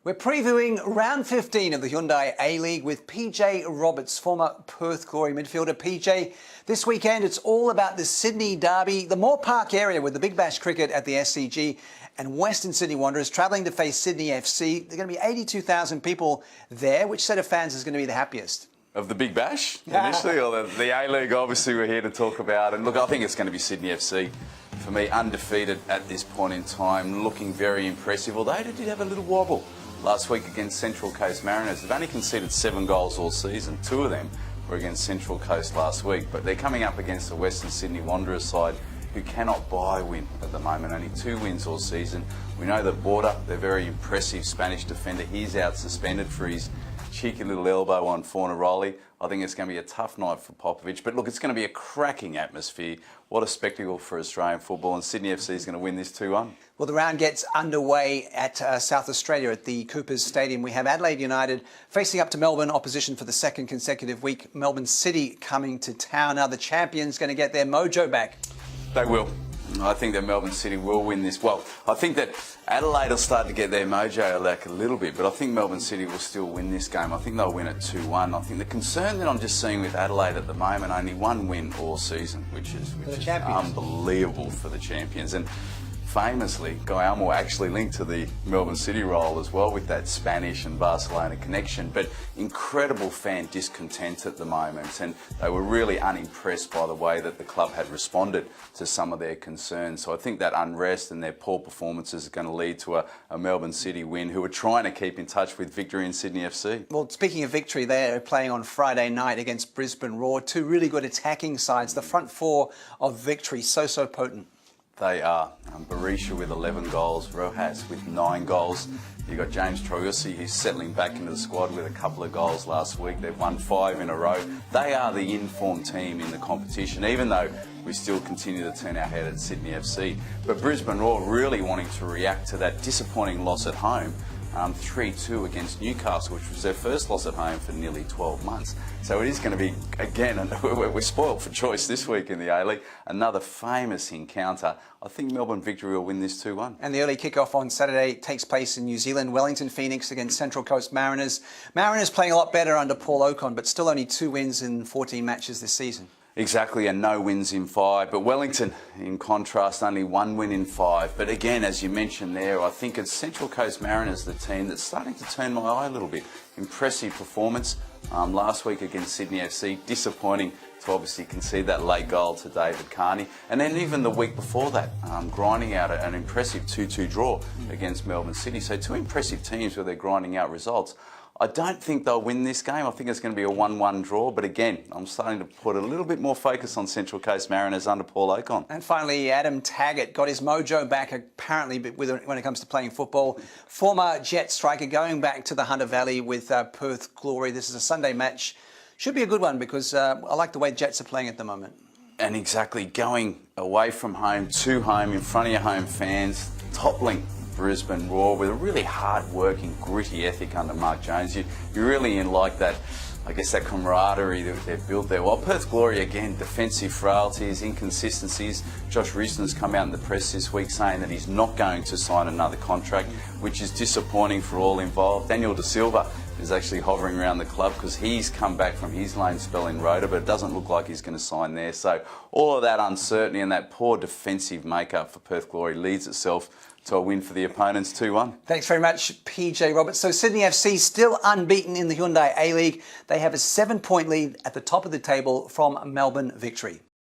We're previewing round 15 of the Hyundai A-League with PJ Roberts, former Perth Glory midfielder. PJ, this weekend it's all about the Sydney derby, the Moore Park area with the Big Bash cricket at the SCG, and Western Sydney Wanderers travelling to face Sydney FC. There are going to be 82,000 people there. Which set of fans is going to be the happiest? Of the Big Bash, initially, or the A-League, obviously, we're here to talk about. And look, I think it's going to be Sydney FC. For me, undefeated at this point in time, looking very impressive, although they did have a little wobble last week against Central Coast Mariners. They've only conceded 7 goals all season. 2 of them were against Central Coast last week, but they're coming up against the Western Sydney Wanderers side who cannot buy a win at the moment. Only 2 wins all season. We know that Border, their very impressive Spanish defender, he's out suspended for his cheeky little elbow on Fornaroli. I think it's going to be a tough night for Popovic. But look, it's going to be a cracking atmosphere. What a spectacle for Australian football. And Sydney FC is going to win this 2-1. Well, the round gets underway at South Australia at the Coopers Stadium. We have Adelaide United facing up to Melbourne opposition for the second consecutive week. Melbourne City coming to town. Now the champions going to get their mojo back. They will. I think that Melbourne City will win this. Well, I think that Adelaide will start to get their mojo back a little bit, but I think Melbourne City will still win this game. I think they'll win it 2-1. I think the concern that I'm just seeing with Adelaide at the moment, only 1 win all season, which is unbelievable for the champions. And famously, Guy Elmore actually linked to the Melbourne City role as well with that Spanish and Barcelona connection, but incredible fan discontent at the moment, and they were really unimpressed by the way that the club had responded to some of their concerns. So I think that unrest and their poor performances are going to lead to a Melbourne City win, who are trying to keep in touch with victory in Sydney FC. Well, speaking of victory, they're playing on Friday night against Brisbane Roar. 2 really good attacking sides. The front 4 of victory, so potent. They are. Berisha with 11 goals, Rojas with 9 goals. You've got James Troyusi, who's settling back into the squad with a couple of goals last week. They've won 5 in a row. They are the informed team in the competition, even though we still continue to turn our head at Sydney FC. But Brisbane Roar really wanting to react to that disappointing loss at home. 3-2 against Newcastle, which was their first loss at home for nearly 12 months. So it is going to be, again, we're spoiled for choice this week in the A-League. Another famous encounter. I think Melbourne Victory will win this 2-1. And the early kick-off on Saturday takes place in New Zealand. Wellington Phoenix against Central Coast Mariners. Mariners playing a lot better under Paul Okon, but still only 2 wins in 14 matches this season. Exactly, and no wins in 5. But Wellington, in contrast, only 1 win in 5. But again, as you mentioned there, I think it's Central Coast Mariners, the team that's starting to turn my eye a little bit. Impressive performance last week against Sydney FC. Disappointing to obviously concede that late goal to David Carney. And then even the week before that, grinding out an impressive 2-2 draw against Melbourne City. So 2 impressive teams where they're grinding out results. I don't think they'll win this game. I think it's going to be a 1-1 draw. But again, I'm starting to put a little bit more focus on Central Coast Mariners under Paul Okon. And finally, Adam Taggart got his mojo back, apparently, when it comes to playing football. Former Jet striker going back to the Hunter Valley with Perth Glory. This is a Sunday match. Should be a good one because I like the way Jets are playing at the moment. And exactly, going away from home to home in front of your home fans, toppling Brisbane Roar with a really hard-working, gritty ethic under Mark Jones. You really like that, I guess, that camaraderie that they've built there. While Perth Glory, again, defensive frailties, inconsistencies. Josh Risden's come out in the press this week saying that he's not going to sign another contract, which is disappointing for all involved. Daniel De Silva is actually hovering around the club because he's come back from his loan spell in Rota, but it doesn't look like he's going to sign there. So all of that uncertainty and that poor defensive makeup for Perth Glory leads itself to a win for the opponents, 2-1. Thanks very much, PJ Roberts. So Sydney FC still unbeaten in the Hyundai A-League. They have a 7-point lead at the top of the table from Melbourne Victory.